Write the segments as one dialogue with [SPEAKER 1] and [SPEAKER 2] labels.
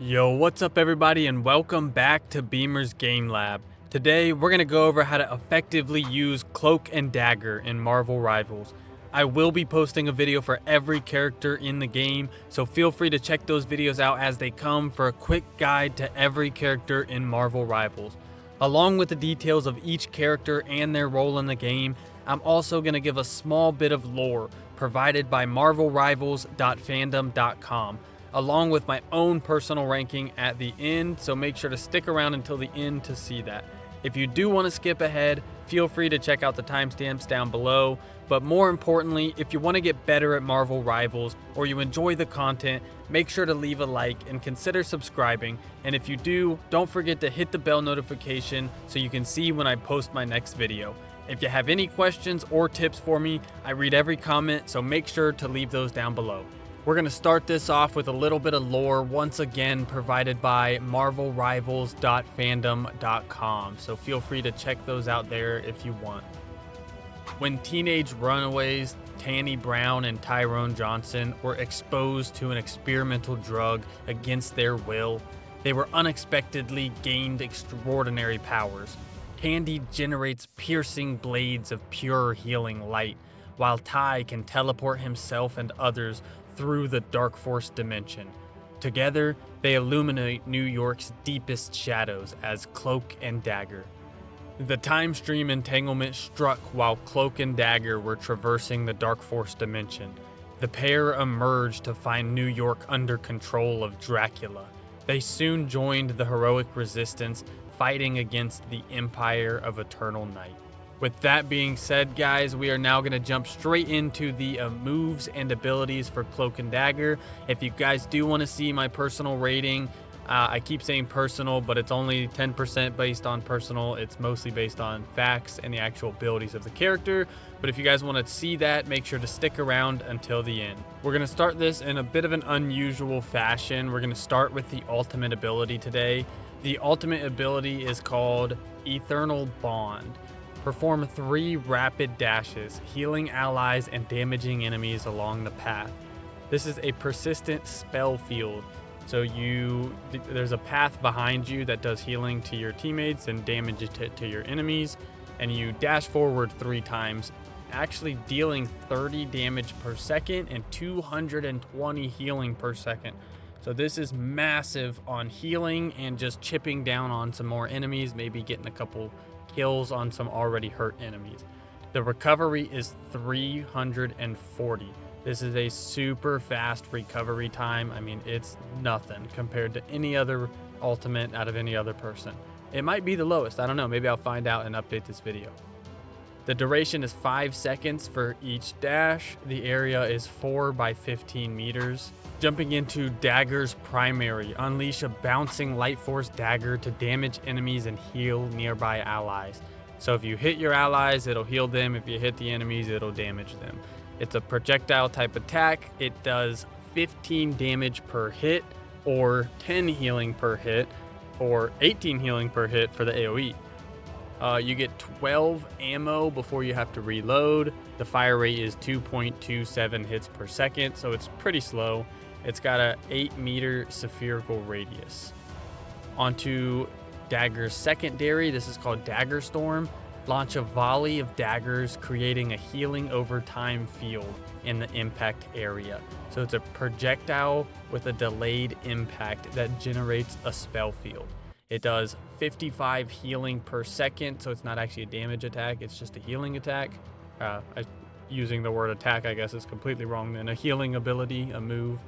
[SPEAKER 1] Yo, what's up everybody and welcome back to Beamer's Game Lab. Today we're going to go over how to effectively use Cloak and Dagger in Marvel Rivals. I will be posting a video for every character in the game, so feel free to check those videos out as they come for a quick guide to every character in Marvel Rivals. Along with the details of each character and their role in the game, I'm also going to give a small bit of lore provided by marvelrivals.fandom.com. along with my own personal ranking at the end, so make sure to stick around until the end to see that. If you do want to skip ahead, feel free to check out the timestamps down below, but more importantly, if you want to get better at Marvel Rivals or you enjoy the content, make sure to leave a like and consider subscribing, and if you do, don't forget to hit the bell notification so you can see when I post my next video. If you have any questions or tips for me, I read every comment, so make sure to leave those down below. We're going to start this off with a little bit of lore, once again provided by marvelrivals.fandom.com, so feel free to check those out there if you want. When teenage runaways Tanny Brown and Tyrone Johnson were exposed to an experimental drug against their will, they were unexpectedly gained extraordinary powers. Tandy generates piercing blades of pure healing light, while Ty can teleport himself and others through the Dark Force dimension. Together, they illuminate New York's deepest shadows as Cloak and Dagger. The time stream entanglement struck while Cloak and Dagger were traversing the Dark Force dimension. The pair emerged to find New York under control of Dracula. They soon joined the heroic resistance, fighting against the Empire of Eternal Night. With that being said, guys, we are now going to jump straight into the moves and abilities for Cloak and Dagger. If you guys do want to see my personal rating, I keep saying personal, but it's only 10% based on personal. It's mostly based on facts and the actual abilities of the character. But if you guys want to see that, make sure to stick around until the end. We're going to start this in a bit of an unusual fashion. We're going to start with the ultimate ability today. The ultimate ability is called Eternal Bond. Perform 3 rapid dashes, healing allies and damaging enemies along the path. This is a persistent spell field, so there's a path behind you that does healing to your teammates and damage to your enemies, and you dash forward 3 times, actually dealing 30 damage per second and 220 healing per second. So this is massive on healing and just chipping down on some more enemies, maybe getting a couple kills on some already hurt enemies. The recovery is 340. This is a super fast recovery time. I mean, it's nothing compared to any other ultimate out of any other person. It might be the lowest, I don't know, maybe I'll find out and update this video. The duration is 5 seconds for each dash. The area is 4 by 15 meters. Jumping into Dagger's Primary, unleash a bouncing light force dagger to damage enemies and heal nearby allies. So if you hit your allies, it'll heal them. If you hit the enemies, it'll damage them. It's a projectile type attack. It does 15 damage per hit, or 10 healing per hit, or 18 healing per hit for the AoE. You get 12 ammo before you have to reload. The fire rate is 2.27 hits per second, so it's pretty slow. It's got a 8-meter spherical radius. Onto Dagger's secondary. This is called Dagger Storm. Launch a volley of daggers, creating a healing over time field in the impact area. So it's a projectile with a delayed impact that generates a spell field. It does 55 healing per second, so it's not actually a damage attack, it's just a healing attack. Using the word attack, I guess, is completely wrong then. A healing ability, a move.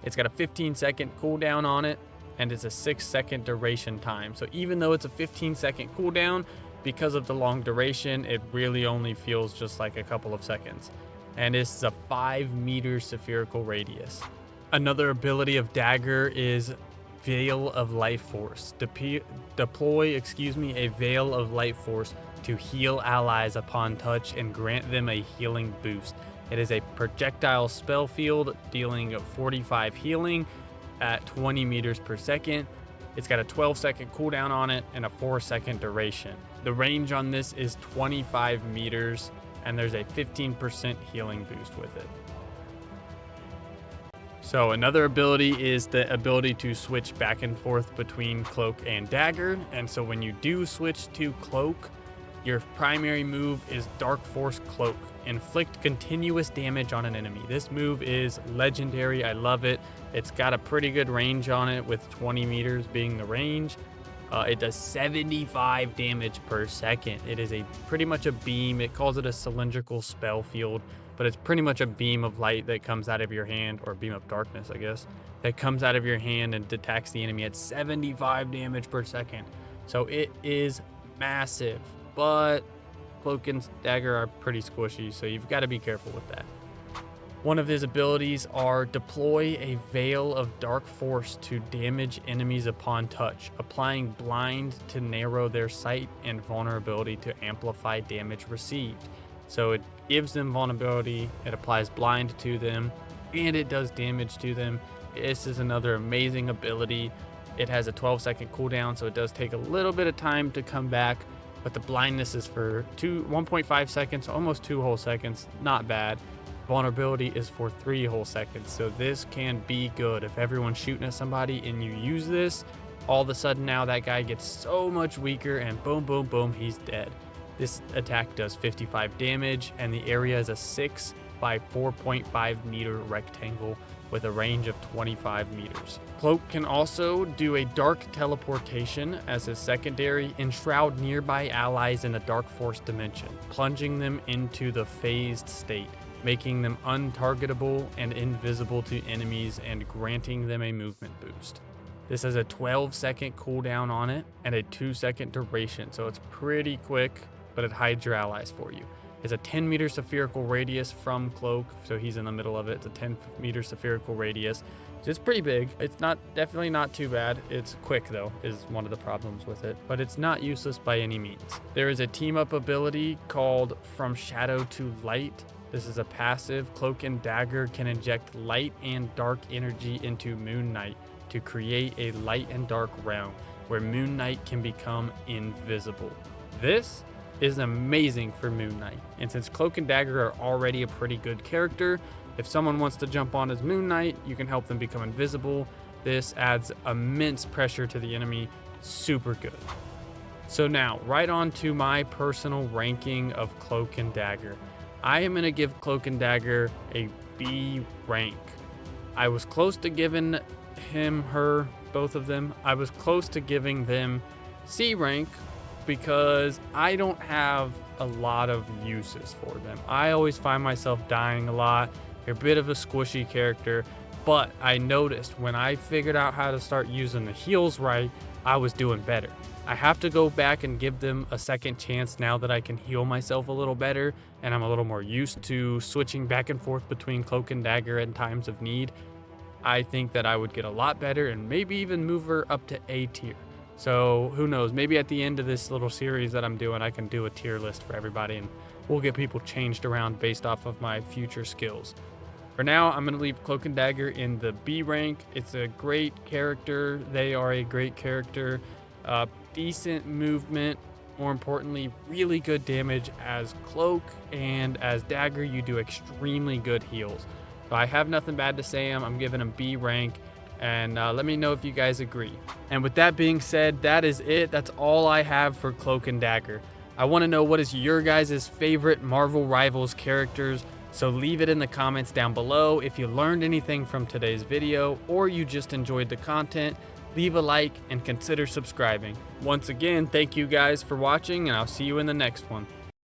[SPEAKER 1] It's got a 15-second cooldown on it, and it's a 6-second duration time. So even though it's a 15-second cooldown, because of the long duration, it really only feels just like a couple of seconds. And it's a 5-meter spherical radius. Another ability of Dagger is Veil of Life Force. Deploy a Veil of Life Force to heal allies upon touch and grant them a healing boost. It is a projectile spell field dealing 45 healing at 20 meters per second. It's got a 12-second cooldown on it and a 4-second duration. The range on this is 25 meters, and there's a 15% healing boost with it. So another ability is the ability to switch back and forth between Cloak and Dagger. And so when you do switch to Cloak, your primary move is Dark Force Cloak. Inflict continuous damage on an enemy. This move is legendary. I love it. It's got a pretty good range on it, with 20 meters being the range. It does 75 damage per second. It is pretty much a beam. It calls it a cylindrical spell field, but it's pretty much a beam of light that comes out of your hand, or beam of darkness, I guess, that comes out of your hand and attacks the enemy at 75 damage per second. So it is massive, but Cloak and Dagger are pretty squishy, so you've got to be careful with that. One of his abilities are deploy a veil of dark force to damage enemies upon touch, applying blind to narrow their sight and vulnerability to amplify damage received. So it gives them vulnerability, it applies blind to them, and it does damage to them. This is another amazing ability. It has a 12-second cooldown, so it does take a little bit of time to come back, but the blindness is for 1.5 seconds, almost 2 whole seconds. Not bad. Vulnerability is for 3 whole seconds, so this can be good. If everyone's shooting at somebody and you use this, all of a sudden now that guy gets so much weaker, and boom, boom, boom, he's dead. This attack does 55 damage, and the area is a 6 by 4.5 meter rectangle with a range of 25 meters. Cloak can also do a dark teleportation as his secondary, enshroud nearby allies in a dark force dimension, plunging them into the phased state, making them untargetable and invisible to enemies, and granting them a movement boost. This has a 12-second cooldown on it and a 2-second duration, so it's pretty quick, but it hides your allies for you. It's a 10-meter spherical radius from Cloak, so he's in the middle of it. It's a 10-meter spherical radius. So it's pretty big. It's definitely not too bad. It's quick, though, is one of the problems with it, but it's not useless by any means. There is a team-up ability called From Shadow to Light. This is a passive. Cloak and Dagger can inject light and dark energy into Moon Knight to create a light and dark realm where Moon Knight can become invisible. This is amazing for Moon Knight, and since Cloak and Dagger are already a pretty good character, if someone wants to jump on as Moon Knight, you can help them become invisible. This adds immense pressure to the enemy. Super good. So now, right on to my personal ranking of Cloak and Dagger. I am going to give Cloak and Dagger a B rank. I was close to giving both of them. I was close to giving them C rank, because I don't have a lot of uses for them. I always find myself dying a lot. They're a bit of a squishy character, but I noticed when I figured out how to start using the heals right, I was doing better. I have to go back and give them a second chance now that I can heal myself a little better, and I'm a little more used to switching back and forth between Cloak and Dagger in times of need. I think that I would get a lot better and maybe even move her up to A tier. So who knows, maybe at the end of this little series that I'm doing, I can do a tier list for everybody, and we'll get people changed around based off of my future skills. For now, I'm going to leave Cloak and Dagger in the B rank. It's a great character. They are a great character. Decent movement. More importantly, really good damage as Cloak, and as Dagger, you do extremely good heals. So I have nothing bad to say. I'm giving them B rank. And let me know if you guys agree. And with that being said, that is it. That's all I have for Cloak and Dagger. I want to know what is your guys' favorite Marvel Rivals characters, so leave it in the comments down below. If you learned anything from today's video, or you just enjoyed the content, leave a like and consider subscribing. Once again, thank you guys for watching, and I'll see you in the next one.